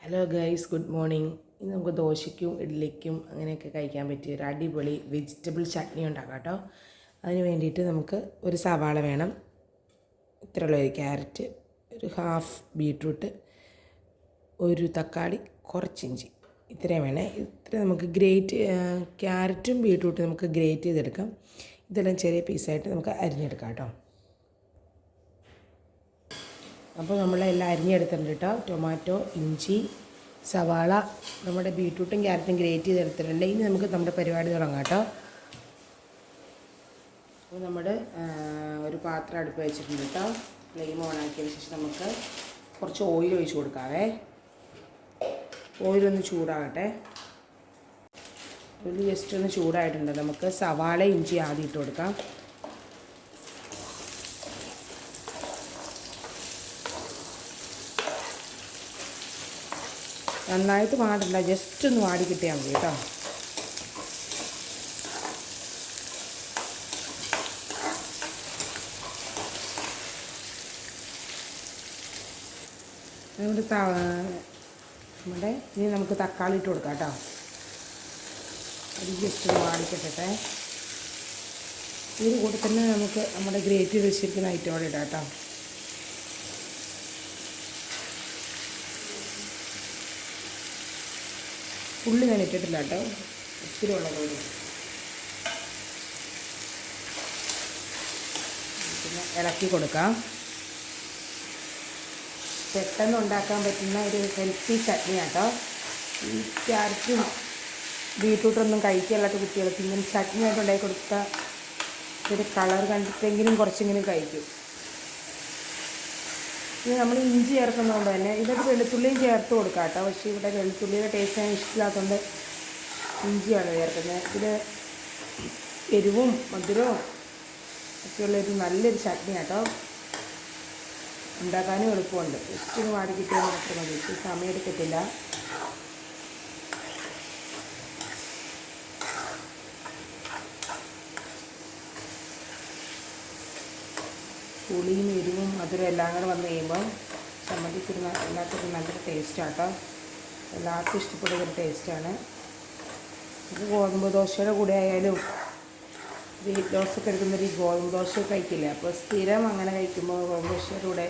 Hello guys, good morning. ഇന്ന് നമുക്ക് ദോശയ്ക്കും ഇഡ്ഡലിക്കും അങ്ങനെയൊക്കെ കഴിക്കാൻ പറ്റിയ ഒരു അടിപൊളി വെജിറ്റബിൾ ചട്നി ഉണ്ടാക്കാം കേട്ടോ. അതിന് വേണ്ടിയിട്ട് നമുക്ക് ഒരു സവാള വേണം, ഇത്രയുള്ള ഒരു ക്യാരറ്റ്, ഒരു ഹാഫ് ബീട്രൂട്ട്, ഒരു തക്കാളി, കുറച്ച് ഇഞ്ചി, ഇത്രയും വേണേ. ഇത്ര നമുക്ക് ക്യാരറ്റും ബീട്രൂട്ടും നമുക്ക് ഗ്രേറ്റ് ചെയ്തെടുക്കാം. ഇതെല്ലാം ചെറിയ പീസായിട്ട് നമുക്ക് അരിഞ്ഞെടുക്കാം കേട്ടോ. അപ്പോൾ നമ്മളെല്ലാം അരിഞ്ഞെടുത്തിട്ടുണ്ട് കേട്ടോ. ടൊമാറ്റോ, ഇഞ്ചി, സവാള, നമ്മുടെ ബീട്രൂട്ടും ക്യാരറ്റും ഗ്രേറ്റ് ചെയ്തെടുത്തിട്ടുണ്ട്. ഇനി നമുക്ക് നമ്മുടെ പരിപാടി തുടങ്ങാം കേട്ടോ. അപ്പോൾ നമ്മൾ ഒരു പാത്രം അടുപ്പ് വെച്ചിട്ടുണ്ട് കേട്ടോ. ഫ്ലെയിം ഓൺ ആക്കിയതിന് ശേഷം നമുക്ക് കുറച്ച് ഓയിൽ ഒഴിച്ച് കൊടുക്കാവേ. ഓയിലൊന്ന് ചൂടാകട്ടെ. ഓയിൽ ജസ്റ്റ് ഒന്ന് ചൂടായിട്ടുണ്ട്. നമുക്ക് സവാള, ഇഞ്ചി ആദ്യം ഇട്ട് കൊടുക്കാം. നന്നായിട്ട് വാടില്ല, ജസ്റ്റ് ഒന്ന് വാടി കിട്ടിയാൽ മതി കേട്ടോ. ഇനി നമുക്ക് തക്കാളി ഇട്ട് കൊടുക്കാം കേട്ടോ. അത് ജസ്റ്റ് ഒന്ന് വാടിക്കിട്ടെ. ഇതിന് കൂടെ തന്നെ നമുക്ക് നമ്മുടെ ഗ്രേറ്റ് ചെയ്ത് വെച്ചിരിക്കുന്ന ഐറ്റം കൂടെ ഇടാം കേട്ടോ. ഉള്ളി ഞാൻ ഇട്ടിട്ടില്ല കേട്ടോ, ഒത്തിരി ഉള്ളതോടെ. പിന്നെ ഇളക്കി കൊടുക്കാം. പെട്ടെന്ന് ഉണ്ടാക്കാൻ പറ്റുന്ന ഒരു ഹെൽത്തി ചട്നി കേട്ടോ. ഈ ക്യാരറ്റും ബീട്രൂട്ടൊന്നും കഴിക്കാത്ത കുട്ടികൾക്ക് ഇങ്ങനെ ചട്നി ആയിട്ട് ഉണ്ടാക്കി കൊടുത്താൽ ഒരു കളർ കണ്ടിട്ടെങ്കിലും കുറച്ചെങ്കിലും കഴിക്കും. ഇനി നമ്മൾ ഇഞ്ചി ചേർക്കുന്നതുകൊണ്ട് തന്നെ ഇതൊക്കെ വെളുത്തുള്ളിയും ചേർത്ത് കൊടുക്കാം കേട്ടോ. പക്ഷേ ഇവിടെ വെളുത്തുള്ളിയുടെ ടേസ്റ്റ് ഞാൻ ഇഷ്ടമില്ലാത്തതുകൊണ്ട് ഇഞ്ചിയാണ് ചേർക്കുന്നത്. ഇതിൽ എരിവും മധുരവും ഒക്കെയുള്ളൊരു നല്ലൊരു ചട്നി കേട്ടോ. ഉണ്ടാക്കാനും എളുപ്പമുണ്ട്. ജസ്റ്റ് ഒന്ന് വാടി കിട്ടിയാൽ മാത്രം മതി. സമയം എടുക്കത്തില്ല. പുളിയും എരിവും മധുരം എല്ലാം കൂടെ വന്നു കഴിയുമ്പോൾ ചമ്മന്തിക്ക് എല്ലാത്തിനും നല്ലൊരു ടേസ്റ്റാണ് കേട്ടോ. എല്ലാവർക്കും ഇഷ്ടപ്പെടുന്നൊരു ടേസ്റ്റാണ്. ഇത് ഗോതമ്പ് ദോശയുടെ കൂടെ ആയാലും വീറ്റ് ദോശയൊക്കെ എടുക്കുന്നൊരു ഗോതമ്പ് ദോശ കഴിക്കില്ല. അപ്പോൾ സ്ഥിരം അങ്ങനെ കഴിക്കുമ്പോൾ ഗോതമ്പ് ദോശയുടെ കൂടെ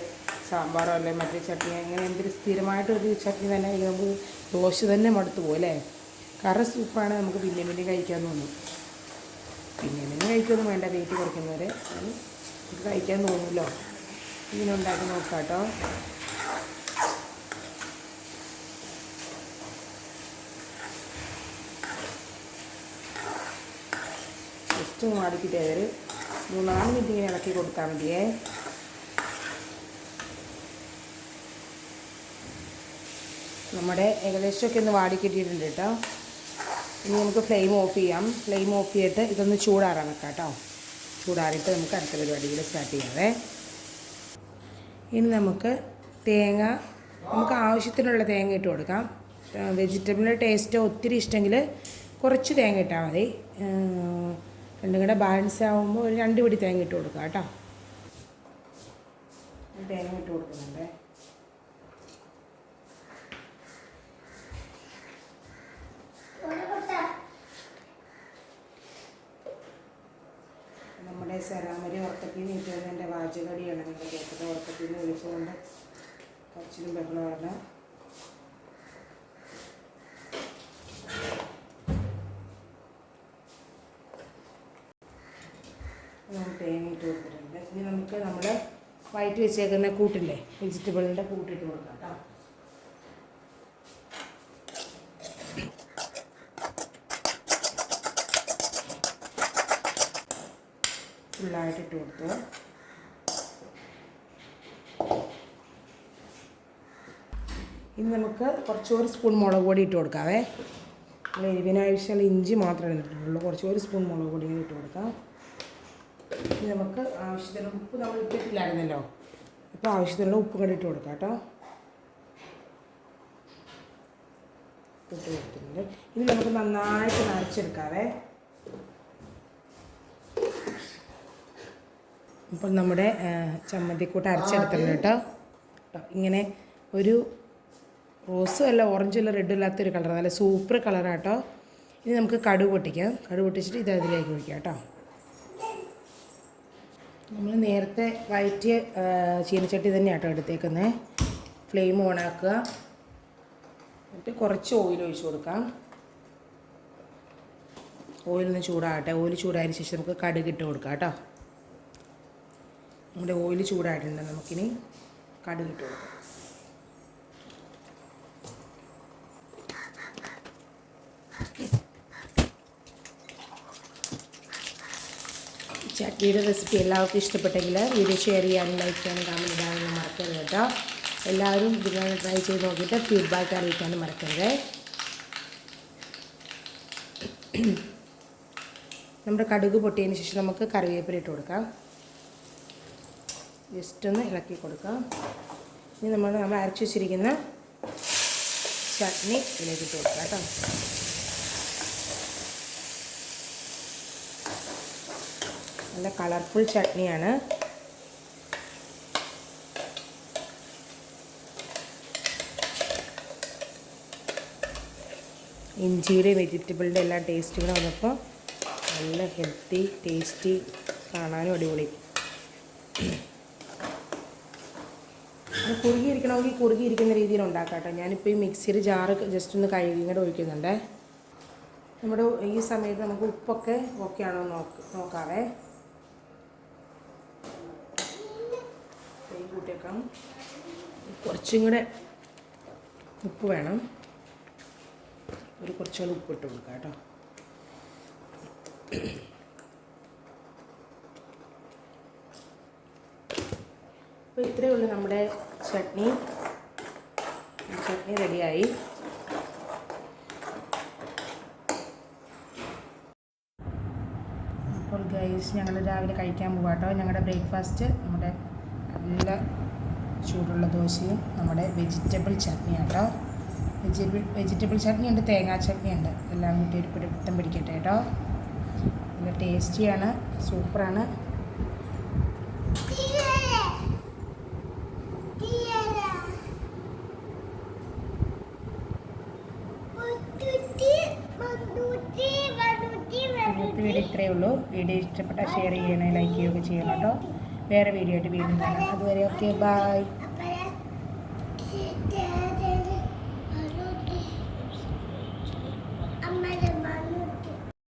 സാമ്പാറോ അല്ലെ മറ്റേ ചട്നി അങ്ങനെ എന്തൊരു സ്ഥിരമായിട്ടൊരു ചട്നി തന്നെ കഴിക്കുമ്പോൾ ദോശ തന്നെ മടുത്തു പോകും അല്ലേ. കറി സൂപ്പാണ് നമുക്ക് പിന്നെ പിന്നെ കഴിക്കാൻ തോന്നും. പിന്നെ കഴിക്കൊന്നും വേണ്ട, വെയിറ്റ് കുറയ്ക്കുന്നവരെ നമുക്ക് കഴിക്കാൻ തോന്നുമല്ലോ. ഇങ്ങനെ ഉണ്ടാക്കി നോക്കാം കേട്ടോ. ജസ്റ്റ് മാടിക്കിട്ടേ ഒരു 3-4 മിനിറ്റ് ഇങ്ങനെ ഇളക്കി കൊടുത്താൽ മതിയേ. നമ്മുടെ ഏകദേശമൊക്കെ ഒന്ന് വാടിക്കിട്ടിയിട്ടുണ്ട് കേട്ടോ. ഇനി നമുക്ക് ഫ്ലെയിം ഓഫ് ചെയ്യാം. ഫ്ലെയിം ഓഫ് ചെയ്തിട്ട് ഇതൊന്ന് ചൂടാറാൻ വെക്കാം കേട്ടോ. ചൂടാറിയിട്ട് നമുക്ക് അടുത്ത പരിപാടികൾ സ്റ്റാർട്ട് ചെയ്യാവേ. ഇനി നമുക്ക് നമുക്ക് ആവശ്യത്തിനുള്ള തേങ്ങ ഇട്ട് കൊടുക്കാം. വെജിറ്റബിളിൻ്റെ ടേസ്റ്റ് ഒത്തിരി ഇഷ്ടമെങ്കിൽ കുറച്ച് തേങ്ങ ഇട്ടാൽ മതി. രണ്ടും കൂടെ ബാലൻസ് ആകുമ്പോൾ ഒരു 2 പിടി തേങ്ങ ഇട്ട് കൊടുക്കാം കേട്ടോ. തേങ്ങ ഇട്ട് കൊടുക്കുന്നുണ്ട്. നമ്മുടെ സെറാമരി ഉറക്കത്തിൽ നിന്ന് കിട്ടുന്നതിൻ്റെ വാചകടിയാണ് നിങ്ങൾ കേട്ടത്. ഉറക്കത്തിൽ നിന്ന് വിളിച്ചുകൊണ്ട് കുറച്ചിലും ബഹളമാണ്. നമ്മൾ തേങ്ങ ഇട്ട് കൊടുത്തിട്ടുണ്ട്. ഇനി നമുക്ക് നമ്മൾ വയറ്റി വെച്ചേക്കുന്ന കൂട്ടില്ലേ, വെജിറ്റബിളിൻ്റെ കൂട്ടിട്ട് കൊടുക്കാം കേട്ടോ. ഫുള്ളായിട്ട് ഇട്ട് കൊടുത്തു. ഇനി നമുക്ക് ഒരു സ്പൂൺ മുളക് പൊടി ഇട്ട് കൊടുക്കാവേ. നമ്മൾ എരിവിനാവശ്യമുള്ള ഇഞ്ചി മാത്രമേ ഇട്ടിട്ടുള്ളൂ. ഒരു സ്പൂൺ മുളക് പൊടി ഇട്ട് കൊടുക്കാം. ഇനി നമുക്ക് ആവശ്യത്തിനുള്ള ഉപ്പ് നമ്മൾ ഇട്ടിട്ടില്ലായിരുന്നല്ലോ, അപ്പോൾ ആവശ്യത്തിനുള്ള ഉപ്പ് കൂടി ഇട്ട് കൊടുക്കാം കേട്ടോ. ഇട്ട് കൊടുത്തിട്ടുണ്ട്. ഇനി നമുക്ക് നന്നായിട്ട് നരച്ചെടുക്കാവേ. അപ്പോൾ നമ്മുടെ ചമ്മന്തിക്കൂട്ട് അരച്ചെടുത്തിട്ടുണ്ട് കേട്ടോ. ഇങ്ങനെ ഒരു റോസും അല്ല, ഓറഞ്ചും അല്ല, റെഡും ഇല്ലാത്തൊരു കളർ, നല്ല സൂപ്പർ കളറാട്ടോ. ഇനി നമുക്ക് കടുക് പൊട്ടിക്കാം. കടുക് പൊട്ടിച്ചിട്ട് ഇത് അതിലേക്ക് ഒഴിക്കാം കേട്ടോ. നമ്മൾ നേരത്തെ വഴറ്റിയ ചീനച്ചട്ടി തന്നെയാണ് കേട്ടോ എടുത്തേക്കുന്നത്. ഫ്ലെയിം ഓണാക്കുക, എന്നിട്ട് കുറച്ച് ഓയിൽ ഒഴിച്ച് കൊടുക്കാം. ഓയിലൊന്ന് ചൂടാകട്ടെ. ഓയിൽ ചൂടായതിന് ശേഷം നമുക്ക് കടുക് ഇട്ട് കൊടുക്കാം കേട്ടോ. നമ്മുടെ ഓയിൽ ചൂടായിട്ടുണ്ട്, നമുക്കിനി കടുക് ഇട്ട് കൊടുക്കാം. ചട്നിയുടെ റെസിപ്പി എല്ലാവർക്കും ഇഷ്ടപ്പെട്ടെങ്കിൽ വീഡിയോ ഷെയർ ചെയ്യാനും ലൈക്ക് ചെയ്യാനും കമൻറ്റ് ഇടാനും മറക്കരുത് കേട്ടോ. എല്ലാവരും ഇതിനെ ട്രൈ ചെയ്ത് നോക്കിയിട്ട് ഫീഡ്ബാക്ക് അറിയിക്കാനും മറക്കരുത്. നമ്മുടെ കടുക് പൊട്ടിയതിന് ശേഷം നമുക്ക് കറിവേപ്പില ഇട്ട് കൊടുക്കാം. ജസ്റ്റ് ഒന്ന് ഇളക്കി കൊടുക്കാം. ഇനി നമ്മൾ അരച്ച് വെച്ചിരിക്കുന്ന ചട്നി ഇതിലേക്ക് ഇട്ട് കൊടുക്കാം കേട്ടോ. നല്ല കളർഫുൾ ചട്നിയാണ്. ഇഞ്ചിയുടെ വെജിറ്റബിളിൻ്റെ എല്ലാം ടേസ്റ്റ് കൂടെ വന്നപ്പോൾ നല്ല ഹെൽത്തി ടേസ്റ്റി, കാണാനും അടിപൊളി. അത് കുറുകിയിരിക്കണമെങ്കിൽ കുറുകിയിരിക്കുന്ന രീതിയിൽ ഉണ്ടാക്കാം കേട്ടോ. ഞാനിപ്പോൾ ഈ മിക്സിയുടെ ജാറ് ജസ്റ്റ് ഒന്ന് കഴുകി കൂടെ ഒഴിക്കുന്നുണ്ട്. നമ്മുടെ ഈ സമയത്ത് നമുക്ക് ഉപ്പൊക്കെ ഓക്കെ ആണോ നോക്കാവേ. കൂട്ടിയേക്കാം. കുറച്ചും കൂടെ ഉപ്പ് വേണം. കുറച്ചുകൂടെ ഉപ്പിട്ട് കൊടുക്കാം കേട്ടോ. അപ്പോൾ ഇത്രയേ ഉള്ളൂ നമ്മുടെ ചട്നി റെഡിയായി. അപ്പോൾ ഗൈസ്, ഞങ്ങൾ രാവിലെ കഴിക്കാൻ പോകാം കേട്ടോ. ഞങ്ങളുടെ ബ്രേക്ക്ഫാസ്റ്റ് നമ്മുടെ നല്ല ചൂടുള്ള ദോശയും നമ്മുടെ വെജിറ്റബിൾ ചട്നി കേട്ടോ. വെജിറ്റബിൾ ചട്നി ഉണ്ട്, തേങ്ങാ ചട്നി ഉണ്ട്. എല്ലാം കൂട്ടി ഒരു പിടുത്തം പിടിക്കട്ടെ കേട്ടോ. നല്ല ടേസ്റ്റിയാണ്, സൂപ്പറാണ്. വീഡിയോ ഇത്രയേ ഉള്ളൂ. വീഡിയോ ഇഷ്ടപ്പെട്ടാൽ ഷെയർ ചെയ്യണേ, ലൈക്ക് ചെയ്യുകയൊക്കെ ചെയ്യണം കേട്ടോ. വേറെ വീഡിയോ ആയിട്ട് വീണ്ടും കാണാം. അതുവരെ ഓക്കെ, ബൈ.